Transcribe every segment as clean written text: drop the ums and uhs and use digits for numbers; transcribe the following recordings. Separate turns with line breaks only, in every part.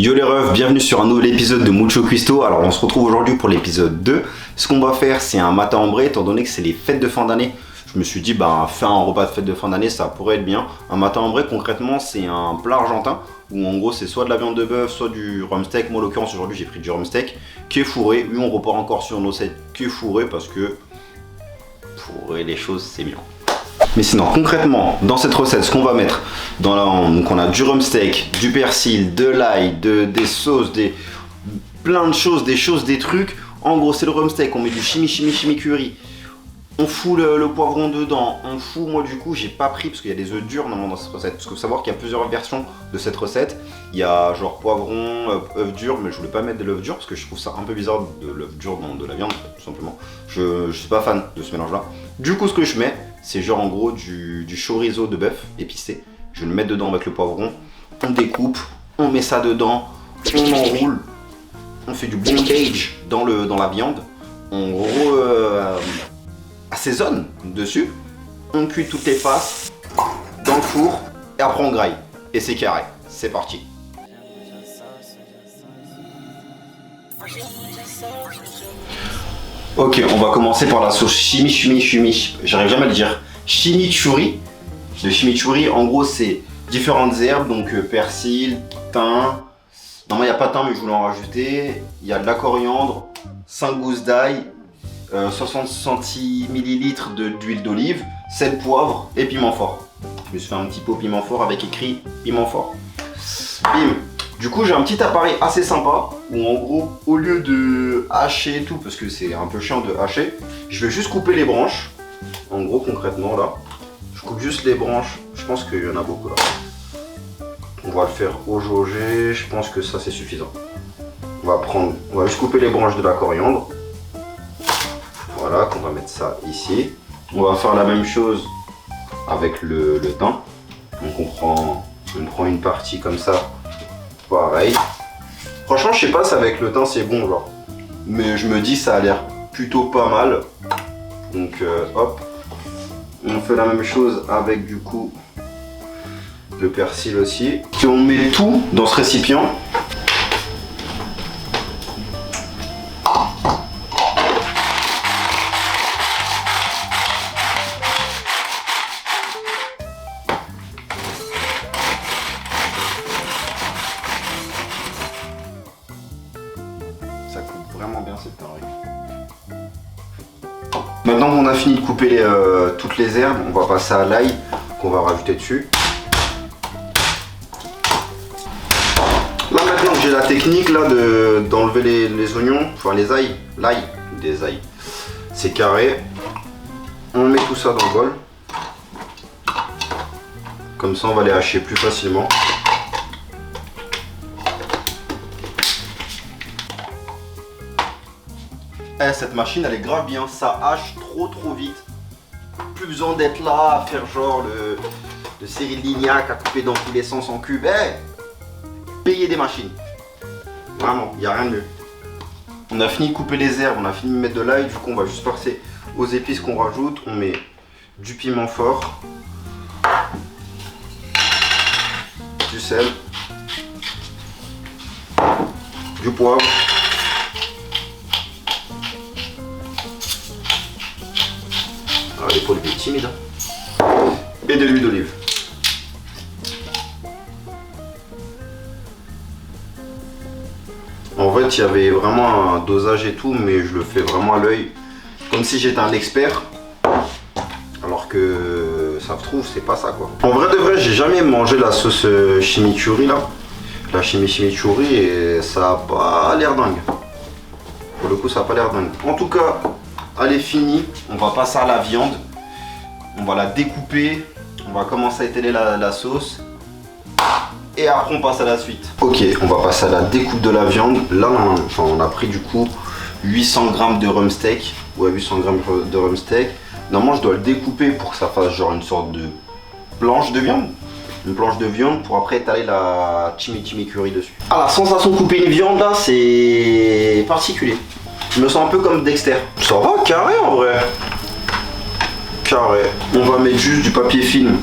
Yo les refs, bienvenue sur un nouvel épisode de Mucho Cuisto. Alors on se retrouve aujourd'hui pour l'épisode 2. Ce qu'on va faire, c'est un matin ambré, étant donné que c'est les fêtes de fin d'année. Je me suis dit, faire un repas de fête de fin d'année, ça pourrait être bien. Un matin ambré, concrètement, c'est un plat argentin où en gros c'est soit de la viande de bœuf, soit du rhum steak. Moi en l'occurrence aujourd'hui j'ai pris du rhum steak qui est fourré. Oui, on repart encore sur nos sets qui est fourré parce que fourrer les choses c'est bien. Mais sinon, concrètement, dans cette recette, ce qu'on va mettre, donc on a du rhum steak, du persil, de l'ail, des sauces, plein de choses, des trucs. En gros, c'est le rhum steak, on met du chimichurri. On fout le poivron dedans, on fout, moi du coup, j'ai pas pris parce qu'il y a des œufs durs normalement dans cette recette. Parce qu'il faut savoir qu'il y a plusieurs versions de cette recette. Il y a genre poivron, œuf dur, mais je voulais pas mettre de l'œuf dur parce que je trouve ça un peu bizarre de l'œuf dur dans de la viande, tout simplement. Je suis pas fan de ce mélange-là. Du coup, ce que je mets, c'est genre en gros du chorizo de bœuf épicé. Je vais le mettre dedans avec le poivron. On découpe, on met ça dedans, on enroule, on fait du bondage dans la viande. On assaisonne dessus, on cuit toutes les faces dans le four et après on graille. Et c'est carré, c'est parti. Ok, on va commencer par la sauce chimichurri. J'arrive jamais à le dire. Chimichurri. Le chimichurri, en gros, c'est différentes herbes, donc persil, thym. Non, il n'y a pas de thym, mais je voulais en rajouter. Il y a de la coriandre, 5 gousses d'ail, 60 centiml d'huile d'olive, sel, poivre et piment fort. Je me suis fait un petit pot piment fort avec écrit piment fort. Bim. Du coup, j'ai un petit appareil assez sympa où en gros, au lieu de hacher et tout, parce que c'est un peu chiant de hacher, je vais juste couper les branches. En gros, concrètement là, je coupe juste les branches. Je pense qu'il y en a beaucoup là. On va le faire au jaugé. Je pense que ça c'est suffisant. On va juste couper les branches de la coriandre. Voilà, qu'on va mettre ça ici. On va faire la même chose avec le thym. Donc on prend une partie comme ça. Pareil. Franchement, je sais pas si avec le thym c'est bon, genre. Mais je me dis ça a l'air plutôt pas mal. Donc hop. On fait la même chose avec du coup le persil aussi. Et on met tout dans ce récipient. Ça coupe vraiment bien cette pareille. Maintenant qu'on a fini de couper toutes les herbes, on va passer à l'ail qu'on va rajouter dessus. Là maintenant que j'ai la technique là d'enlever les oignons, enfin l'ail des ails, c'est carré. On met tout ça dans le bol. Comme ça on va les hacher plus facilement. Cette machine elle est grave bien, ça hache trop vite. Plus besoin d'être là à faire genre le Cyril Lignac à couper dans tous les sens en cube. Payer des machines. Vraiment, il n'y a rien de mieux. On a fini de couper les herbes, on a fini de mettre de l'ail, du coup on va juste passer aux épices qu'on rajoute. On met du piment fort, du sel, du poivre. Alors l'épaule est timide. Et de l'huile d'olive. En fait, il y avait vraiment un dosage et tout, mais je le fais vraiment à l'œil. Comme si j'étais un expert. Alors que ça se trouve, c'est pas ça quoi. En vrai de vrai, j'ai jamais mangé la sauce chimichurri là. La chimichurri et ça a pas l'air dingue. Pour le coup, ça a pas l'air dingue. En tout cas, elle est finie. On va passer à la viande. On va la découper. On va commencer à étaler la sauce. Et après on passe à la suite. Ok, on va passer à la découpe de la viande. Là on a pris du coup 800 g de rhum steak. Ouais, 800 g de rhum steak. Normalement je dois le découper pour que ça fasse genre une sorte de planche de viande. Une planche de viande pour après étaler la chimichurri dessus. Ah, la sensation de couper une viande là c'est particulier. Je me sens un peu comme Dexter. Ça va carré en vrai. Carré. On va mettre juste du papier film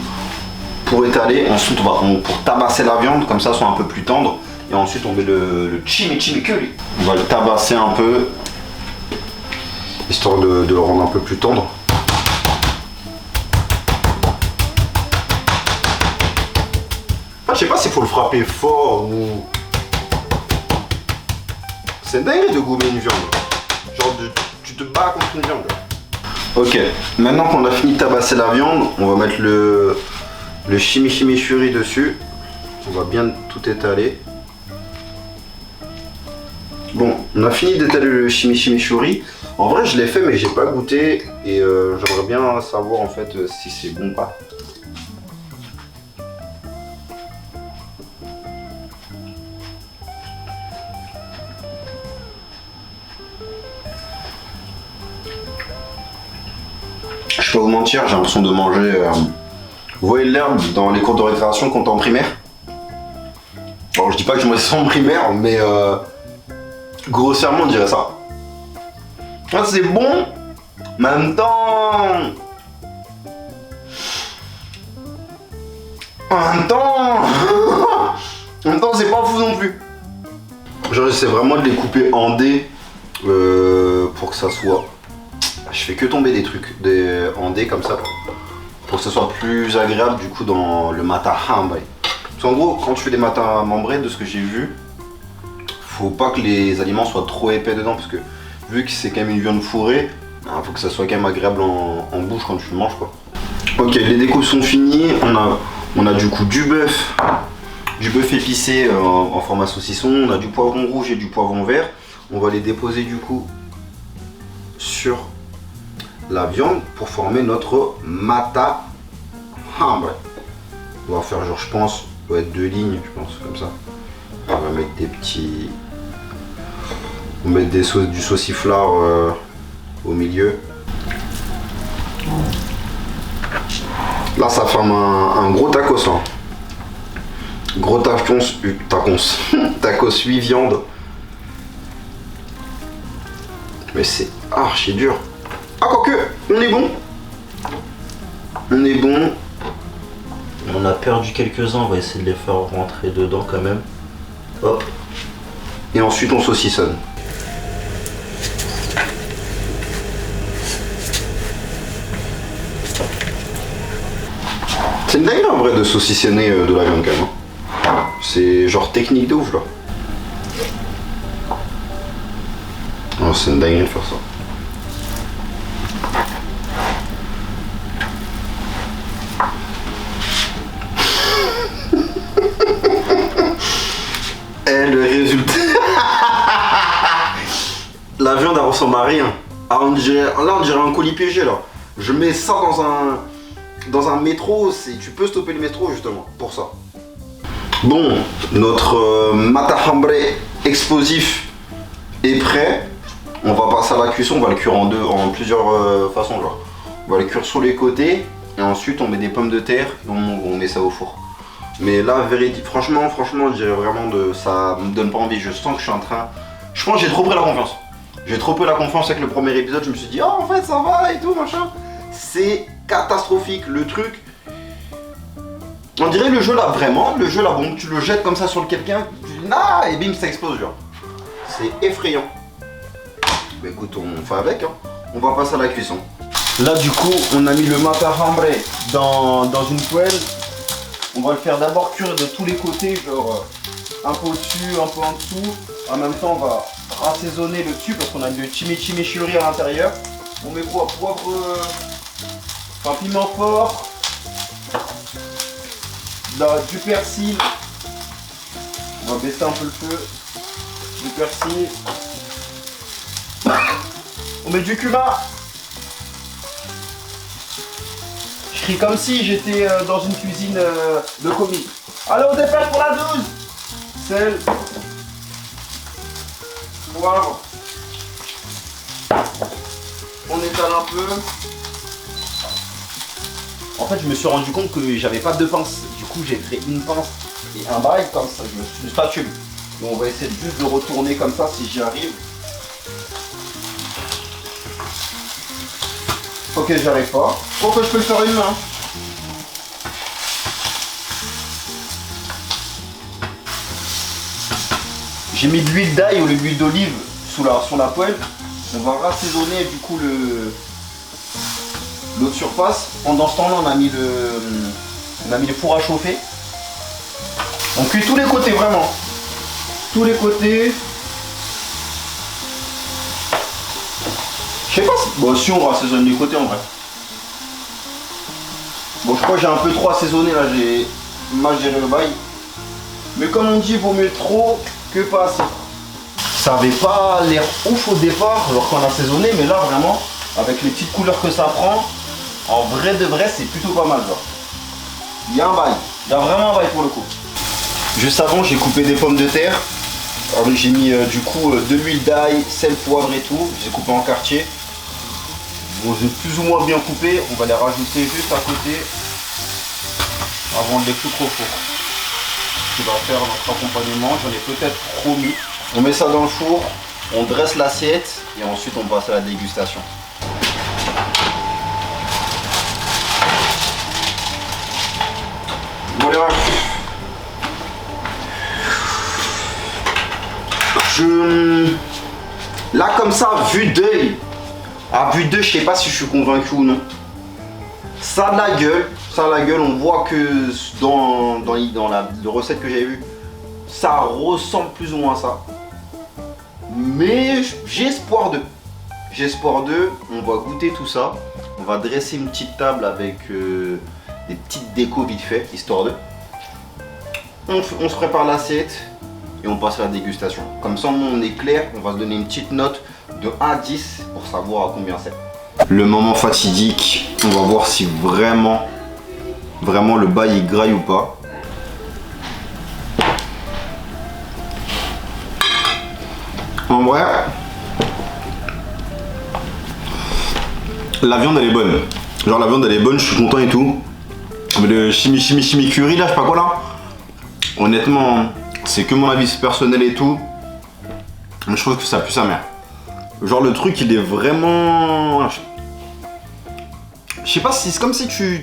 pour étaler. Ensuite pour tabasser la viande, comme ça soit un peu plus tendre. Et ensuite on met le chimichurri. On va le tabasser un peu, histoire de le rendre un peu plus tendre. Je sais pas s'il faut le frapper fort ou... C'est dingue de gommer une viande. Genre tu te bats contre une viande. Ok, maintenant qu'on a fini de tabasser la viande, on va mettre le chimichurri dessus. On va bien tout étaler. Bon, on a fini d'étaler le chimichurri. En vrai, je l'ai fait, mais j'ai pas goûté. Et j'aimerais bien savoir en fait si c'est bon ou pas. Je peux vous mentir, j'ai l'impression de manger... Vous voyez l'herbe dans les cours de récréation quand t'es en primaire? Alors je dis pas que je mangeais ça en primaire, mais grossièrement on dirait ça. Ah, c'est bon, mais en même temps... En même temps c'est pas fou non plus. Genre j'essaie vraiment de les couper en dés pour que ça soit... Je fais que tomber des trucs en dés comme ça pour que ça soit plus agréable du coup dans le mata hambre. Parce qu'en gros quand tu fais des mata hambre, de ce que j'ai vu, faut pas que les aliments soient trop épais dedans parce que vu que c'est quand même une viande fourrée, faut que ça soit quand même agréable en bouche quand tu le manges quoi. Ok, les décos sont finis, on a du coup du bœuf épicé en format saucisson, on a du poivron rouge et du poivron vert. On va les déposer du coup sur la viande pour former notre mata hambre. On va faire genre je pense, ouais, 2 lignes, je pense comme ça. On va mettre des petits... On va mettre du sauciflard au milieu. Là ça forme un gros tacos là. Gros tacos 8 viandes. Mais c'est archi dur. Ah quoique, on est bon. On est bon. On a perdu quelques-uns, on va essayer de les faire rentrer dedans quand même. Hop. Et ensuite on saucissonne. C'est une dinguerie en vrai de saucissonner de la viande quand même. C'est genre technique de ouf là. Oh, c'est une dinguerie de faire ça. Et le résultat... La viande elle ressemble à rien. Ah, là on dirait un colis piégé là. Je mets ça dans un métro, tu peux stopper le métro justement pour ça. Bon, notre mata hambre explosif est prêt. On va passer à la cuisson, on va le cuire en plusieurs façons genre. On va le cuire sur les côtés et ensuite on met des pommes de terre et on met ça au four. Mais là, franchement, je dirais vraiment ça me donne pas envie. Je sens que je suis en train... Je pense que j'ai trop pris la confiance. J'ai trop pris la confiance avec le premier épisode. Je me suis dit, oh en fait ça va et tout machin. C'est catastrophique le truc. On dirait le jeu là, vraiment. Le jeu là, bon, tu le jettes comme ça sur quelqu'un, et bim, ça explose genre. C'est effrayant. Bah écoute, on fait avec, hein. On va passer à la cuisson. Là du coup, on a mis le mata hambre dans une poêle. On va le faire d'abord cuire de tous les côtés, genre un peu au-dessus, un peu en dessous. En même temps, on va assaisonner le dessus parce qu'on a du chimichurri à l'intérieur. On met quoi? Poivre, enfin piment fort, du persil. On va baisser un peu le feu. Du persil. On met du cumin. Je crie comme si j'étais dans une cuisine de comique. Allez, on dépêche pour la 12. Sel. Poivre. On étale un peu. En fait, je me suis rendu compte que j'avais pas de pince. Du coup, j'ai fait une pince et un bail comme ça. Je me suis une spatule. Donc, on va essayer juste de retourner comme ça si j'y arrive. Ok, j'arrive pas. Pourquoi je peux le faire une main? J'ai mis de l'huile d'ail ou de l'huile d'olive sur la poêle. On va rassaisonner du coup l'autre surface. Pendant ce temps-là, on a mis le four à chauffer. On cuit tous les côtés, vraiment. Tous les côtés. Je sais pas si... Bon, si on assaisonne les côtés en vrai. Bon, je crois que j'ai un peu trop assaisonné là, j'ai mal géré le bail. Mais comme on dit, vaut mieux trop que pas assez. Ça avait pas l'air ouf au départ, alors qu'on a assaisonné, mais là vraiment, avec les petites couleurs que ça prend, en vrai de vrai, c'est plutôt pas mal. Genre. Il y a un bail, il y a vraiment un bail pour le coup. Juste avant, j'ai coupé des pommes de terre. J'ai mis du coup de l'huile d'ail, sel, poivre et tout. J'ai coupé en quartier. Bon, j'ai plus ou moins bien coupé. On va les rajouter juste à côté avant de les foutre au four. Ce qui va faire notre accompagnement. J'en ai peut-être trop mis. On met ça dans le four, on dresse l'assiette et ensuite on passe à la dégustation. Bon les refs. Là comme ça, vue d'œil, à vue d'œil, je sais pas si je suis convaincu ou non. Ça a de la gueule, on voit que dans la recette que j'ai vue, ça ressemble plus ou moins à ça. Mais j'ai espoir d'eux. On va goûter tout ça. On va dresser une petite table avec des petites décos vite fait, histoire de. On se prépare l'assiette et on passe à la dégustation. Comme ça, on est clair, on va se donner une petite note de 1 à 10 pour savoir à combien c'est. Le moment fatidique, on va voir si vraiment le bail il graille ou pas. En vrai, la viande elle est bonne. Genre la viande elle est bonne, je suis content et tout. Mais le chimichurri là, je sais pas quoi là. Honnêtement, c'est que mon avis personnel et tout. Mais je trouve que ça pue sa mère. Genre le truc il est vraiment... Je sais pas si c'est comme si je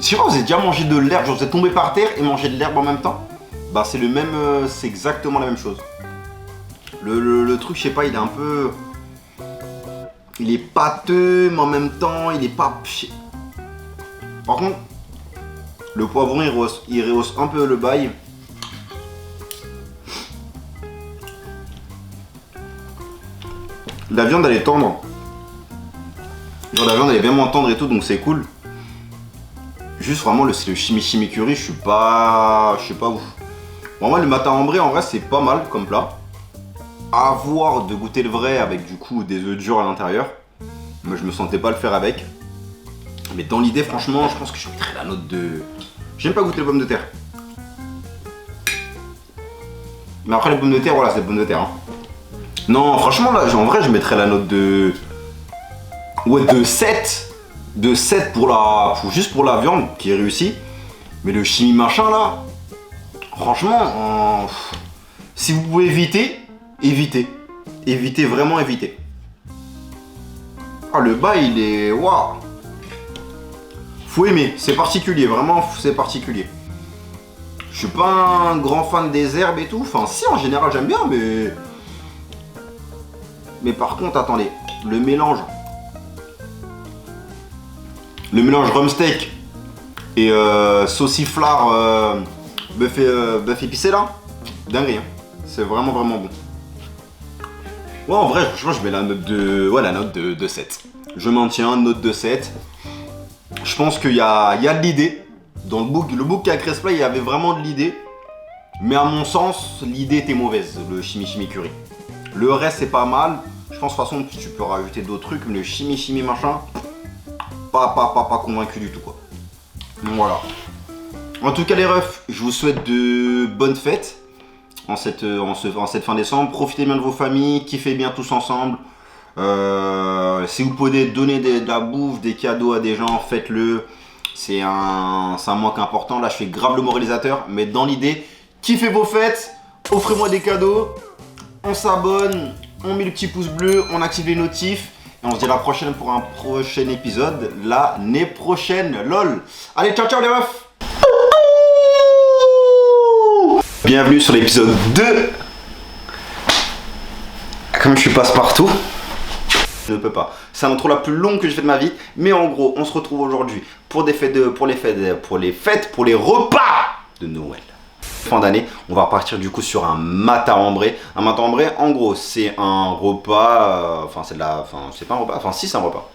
sais pas, vous avez déjà mangé de l'herbe, genre vous êtes tombé par terre et mangé de l'herbe en même temps. Bah c'est le même, c'est exactement la même chose. Le truc, je sais pas, il est un peu... Il est pâteux, mais en même temps, il est pas... Par contre, le poivron, il rehausse un peu le bail. La viande, elle est tendre. Genre, la viande, elle est vraiment tendre et tout, donc c'est cool. Juste, vraiment, le chimichurri, je sais pas ouf. Bon, moi, le matin ambré, en vrai, c'est pas mal comme plat. À voir de goûter le vrai avec du coup des œufs durs à l'intérieur. Mais je me sentais pas le faire avec. Mais dans l'idée, franchement, je pense que je mettrais la note de... J'aime pas goûter les pommes de terre. Mais après les pommes de terre, voilà, c'est des pommes de terre. Hein. Non, franchement, là, en vrai, je mettrais la note de... Ouais, de 7. De 7 juste pour la viande qui est réussie. Mais le chimie machin, là... Franchement, si vous pouvez éviter... Évitez, vraiment évitez. Ah, le bas, il est... Waouh. Faut aimer, c'est particulier, vraiment, c'est particulier. Je suis pas un grand fan des herbes et tout. Enfin, si, en général, j'aime bien, mais... Mais par contre, attendez, le mélange rhum steak et sauciflard bœuf épicé, là, dinguerie, hein. C'est vraiment bon. Ouais, en vrai, franchement, je mets la note de... Ouais, la note de 7. Je maintiens, note de 7. Je pense qu'il y a de l'idée. Dans le book qu'a Cresplay, il y avait vraiment de l'idée. Mais à mon sens, l'idée était mauvaise, le chimichurri. Le reste, c'est pas mal. Je pense, de toute façon, tu peux rajouter d'autres trucs. Mais le chimi machin, pas convaincu du tout, quoi. Donc voilà. En tout cas, les refs, je vous souhaite de bonnes fêtes. En cette fin décembre, profitez bien de vos familles, kiffez bien tous ensemble. Si vous pouvez donner de la bouffe, des cadeaux à des gens, faites-le. C'est un manque important. Là, je fais grave le moralisateur, mais dans l'idée, kiffez vos fêtes, offrez-moi des cadeaux, on s'abonne, on met le petit pouce bleu, on active les notifs. Et on se dit à la prochaine pour un prochain épisode, l'année prochaine, lol. Allez, ciao ciao les refs. Bienvenue sur l'épisode 2 Comme je suis passe-partout, je ne peux pas. C'est l'intro la plus longue que j'ai fait de ma vie. Mais en gros, on se retrouve aujourd'hui pour les repas de Noël. Fin d'année, on va repartir du coup sur un mata ambré. En gros, c'est un repas. C'est pas un repas. Si, c'est un repas.